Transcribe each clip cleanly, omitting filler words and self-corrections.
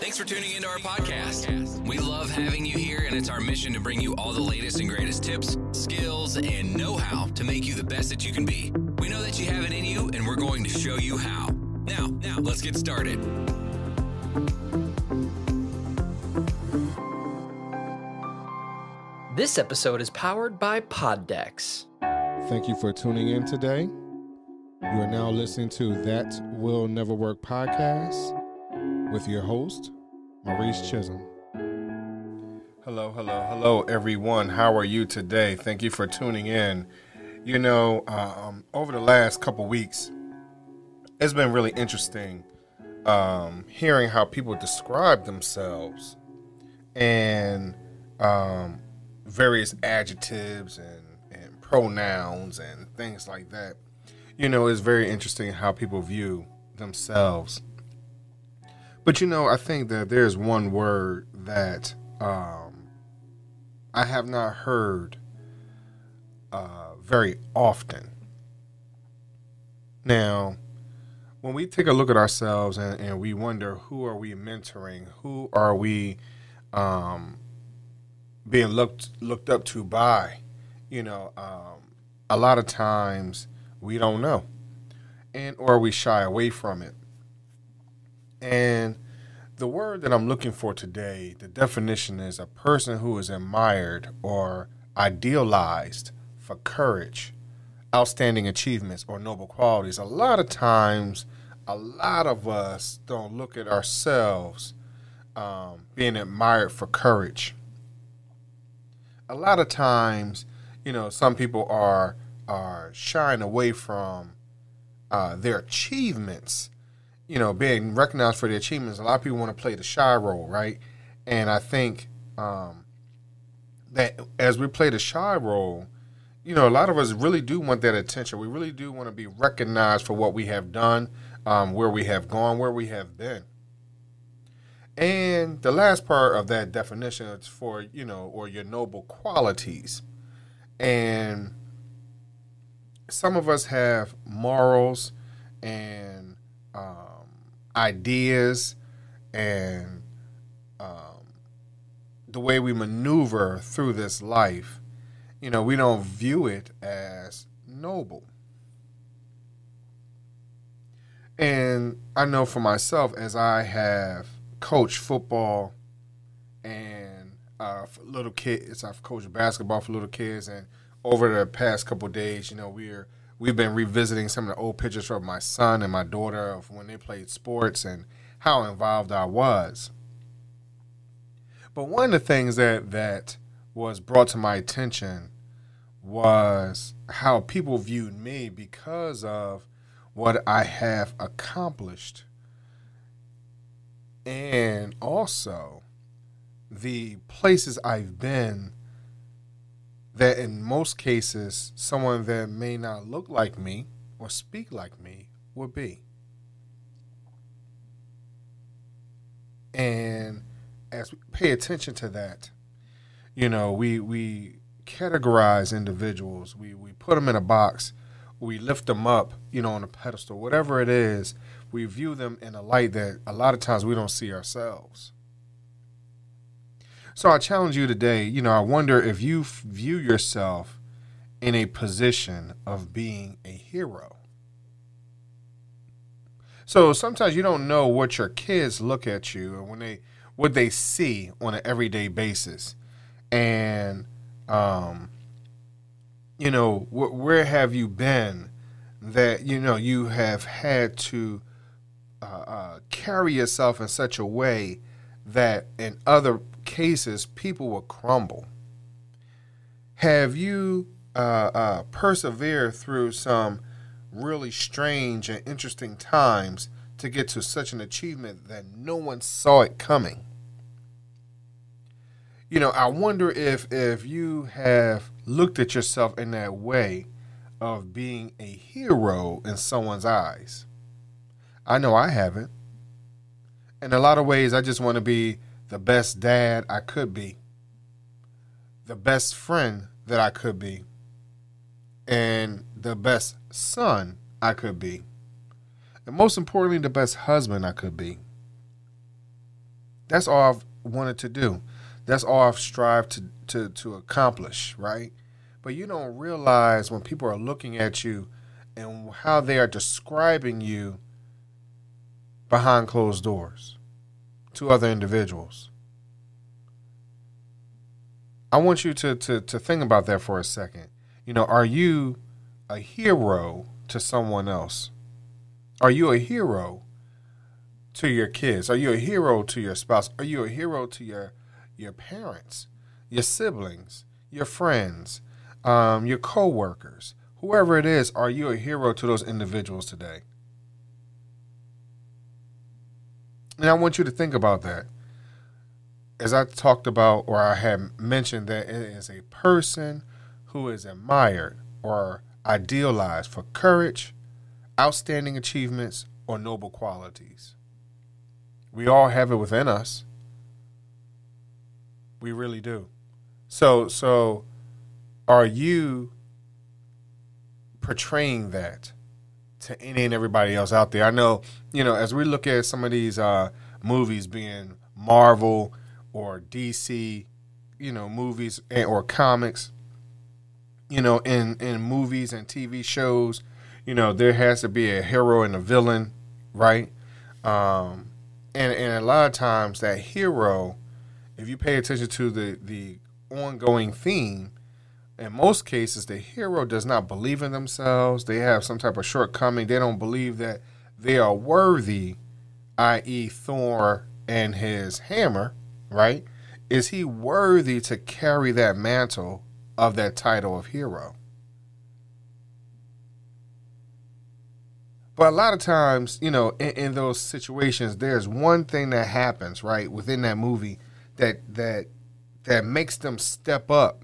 Thanks for tuning into our podcast. We love having you here, and it's our mission to bring you all the latest and greatest tips, skills, and know-how to make you the best that you can be. We know that you have it in you, and we're going to show you how. Now, let's get started. This episode is powered by Poddex. Thank you for tuning in today. You are now listening to That Will Never Work podcast with your host, Maurice Chisholm. Hello, everyone. How are you today? Thank you for tuning in. You know, over the last couple weeks, it's been really interesting hearing how people describe themselves and various adjectives and pronouns and things like that. You know, it's very interesting how people view themselves. But, you know, I think that there's one word that I have not heard very often. Now, when we take a look at ourselves and we wonder, who are we mentoring? Who are we being looked up to by? You know, a lot of times we don't know, or we shy away from it. And the word that I'm looking for today, the definition is a person who is admired or idealized for courage, outstanding achievements, or noble qualities. A lot of times, a lot of us don't look at ourselves being admired for courage. A lot of times, you know, some people are shying away from their achievements, you know, being recognized for their achievements. A lot of people want to play the shy role, right? And I think that as we play the shy role, you know, a lot of us really do want that attention. We really do want to be recognized for what we have done, where we have gone, where we have been. And the last part of that definition is for, you know, or your noble qualities. And some of us have morals and ideas and the way we maneuver through this life, you know, we don't view it as noble. And I know for myself, as I have coached football and for little kids, I've coached basketball for little kids, and over the past couple of days, you know, we've been revisiting some of the old pictures from my son and my daughter of when they played sports and how involved I was. But one of the things that was brought to my attention was how people viewed me because of what I have accomplished, and also the places I've been that in most cases someone that may not look like me or speak like me would be. And as we pay attention to that, you know, we categorize individuals, we put them in a box, we lift them up, you know, on a pedestal, whatever it is, we view them in a light that a lot of times we don't see ourselves. So I challenge you today, you know, I wonder if you view yourself in a position of being a hero. So sometimes you don't know what your kids look at you and what they see on an everyday basis. And, you know, where have you been that, you know, you have had to carry yourself in such a way that in other cases people will crumble? Have you persevered through some really strange and interesting times to get to such an achievement that no one saw it coming? You know, I wonder if you have looked at yourself in that way of being a hero in someone's eyes. I know I haven't. In a lot of ways, I just want to be the best dad I could be, the best friend that I could be, and the best son I could be. And most importantly, the best husband I could be. That's all I've wanted to do. That's all I've strived to accomplish, right? But you don't realize when people are looking at you and how they are describing you behind closed doors to other individuals. I want you to think about that for a second. Are you a hero to someone else? Are you a hero to your kids? Are you a hero to your spouse? Are you a hero to your parents, your siblings, your friends, your co-workers? Whoever it is, are you a hero to those individuals today? And I want you to think about that. As I talked about, or I had mentioned, that it is a person who is admired or idealized for courage, outstanding achievements, or noble qualities. We all have it within us. We really do. So are you portraying that to any and everybody else out there? I know, as we look at some of these movies being Marvel or DC, movies or comics, in movies and TV shows, there has to be a hero and a villain, right? And a lot of times that hero, if you pay attention to the ongoing theme, in most cases, the hero does not believe in themselves. They have some type of shortcoming. They don't believe that they are worthy, i.e. Thor and his hammer, right? Is he worthy to carry that mantle of that title of hero? But a lot of times, in those situations, there's one thing that happens, right, within that movie that makes them step up,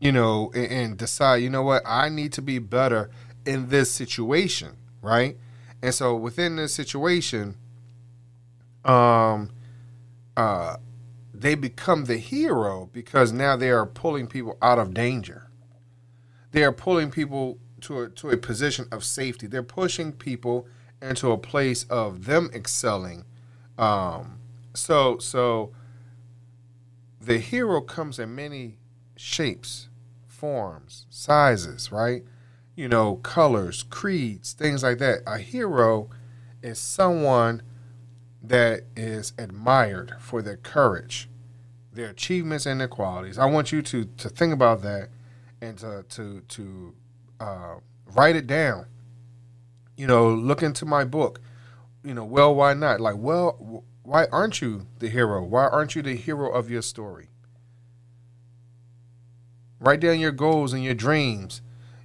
and decide, what, I need to be better in this situation, right? And so within this situation, they become the hero because now they are pulling people out of danger. They are pulling people to a position of safety. They're pushing people into a place of them excelling. So the hero comes in many shapes, forms, sizes, right? Colors, creeds, things like that. A hero is someone that is admired for their courage, their achievements, and their qualities. I want you to think about that and to write it down. Look into my book. Well, why not? Like, well, why aren't you the hero? Why aren't you the hero of your story? Write down your goals and your dreams,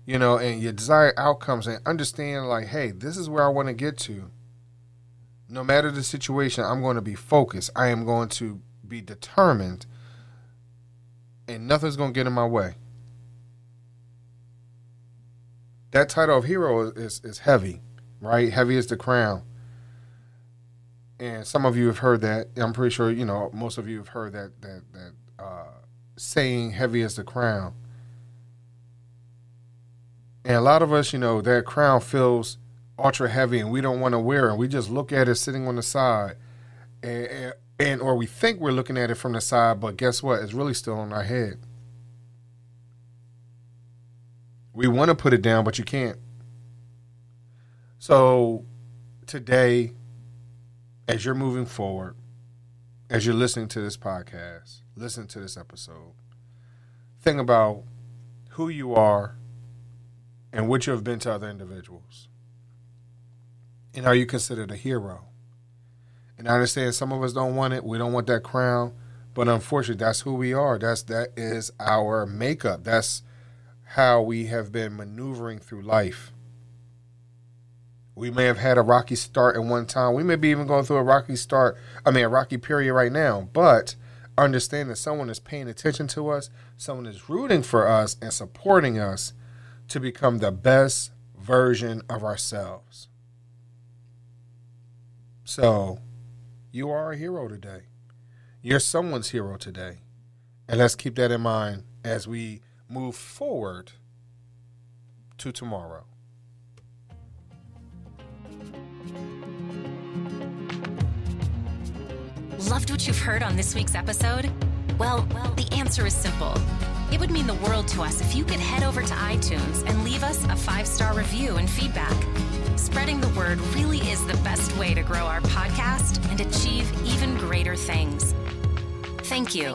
and your desired outcomes, and understand, like, hey, this is where I want to get to. No matter the situation, I'm going to be focused. I am going to be determined, and nothing's going to get in my way. That title of hero is heavy, right? Heavy is the crown. And some of you have heard that. I'm pretty sure, most of you have heard that saying, heavy is the crown. And a lot of us, that crown feels ultra heavy and we don't want to wear it. We just look at it sitting on the side. And or we think we're looking at it from the side, but guess what? It's really still on our head. We want to put it down, but you can't. So today, as you're moving forward, as you're listening to this podcast, listen to this episode, think about who you are and what you have been to other individuals. And are you considered a hero? And I understand some of us don't want it. We don't want that crown. But unfortunately, that's who we are. That is our makeup. That's how we have been maneuvering through life. We may have had a rocky start at one time. We may be even going through a rocky period right now. But understand that someone is paying attention to us. Someone is rooting for us and supporting us to become the best version of ourselves. So, you are a hero today. You're someone's hero today. And let's keep that in mind as we move forward to tomorrow. Loved what you've heard on this week's episode? Well, the answer is simple. It would mean the world to us if you could head over to iTunes and leave us a 5-star review and feedback. Spreading the word really is the best way to grow our podcast and achieve even greater things. Thank you.